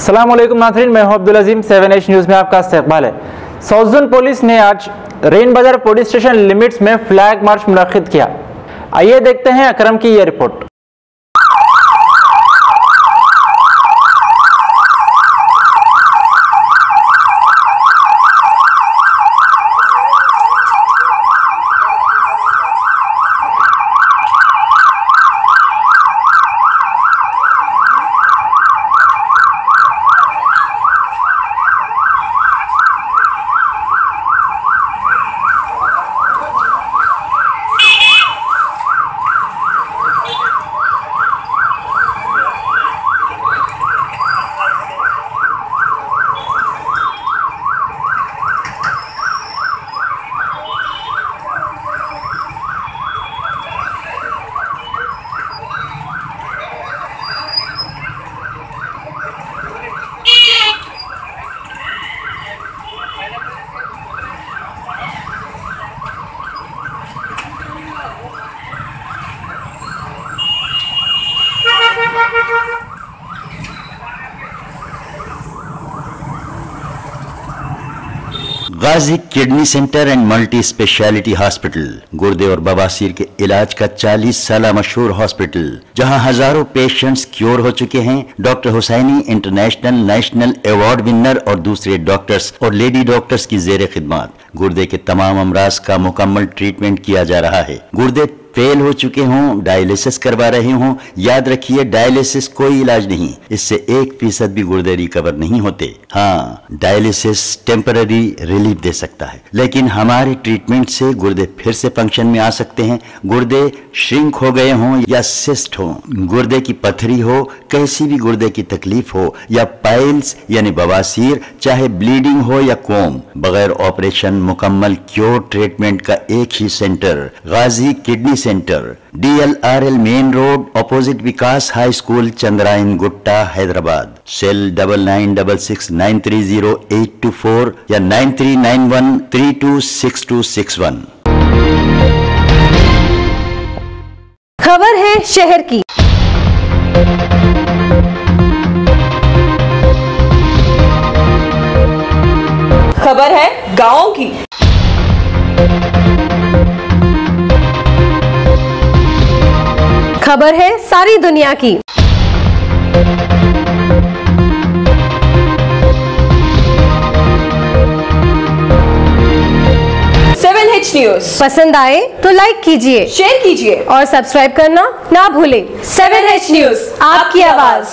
अस्सलाम वालेकुम नाज़रीन, मैं हूं अब्दुल अजीम। 7H न्यूज़ में आपका इस्तकबाल है। साउथ जोन पुलिस ने आज रेन बाजार पुलिस स्टेशन लिमिट्स में फ्लैग मार्च मुनक्किद किया। आइए देखते हैं अकरम की यह report. Ghazi kidney centre and multi speciality hospital, गुर्दे और बवासीर के इलाज का 40 साल मशहूर हॉस्पिटल, जहां हजारों पेशेंट्स क्योर हो चुके हैं। Doctor Hussaini international national award winner और दूसरे डॉक्टर्स और लेडी डॉक्टर्स की जेर खिदमत गुर्दे के तमाम अमराज का मुकम्मल ट्रीटमेंट किया जा रहा है। गुर्दे फेल हो चुके हों, डायलिसिस करवा रहे हों, याद रखिए डायलिसिस कोई इलाज नहीं, इससे 1% भी गुर्दे रिकवर नहीं होते। हाँ, डायलिसिस टेम्पररी रिलीफ दे सकता है, लेकिन हमारे ट्रीटमेंट से गुर्दे फिर से फंक्शन में आ सकते हैं। गुर्दे श्रिंक हो गए हों या सिस्ट हो, गुर्दे की पथरी हो, कैसी भी गुर्दे की तकलीफ हो, या पाइल्स यानी बवासीर, चाहे ब्लीडिंग हो या कोम, बगैर ऑपरेशन मुकम्मल क्योर ट्रीटमेंट का एक ही centre, Ghazi kidney centre, DLRL main road, opposite Vikas high school, Chandrayangutta, Hyderabad. Cell 9966930824 या 9391326261। खबर है शहर की। खबर है गांवों की। खबर है सारी दुनिया की। H न्यूज़ पसंद आए तो लाइक कीजिए, शेयर कीजिए और सब्सक्राइब करना ना भूलें। 7H न्यूज़, आपकी आवाज।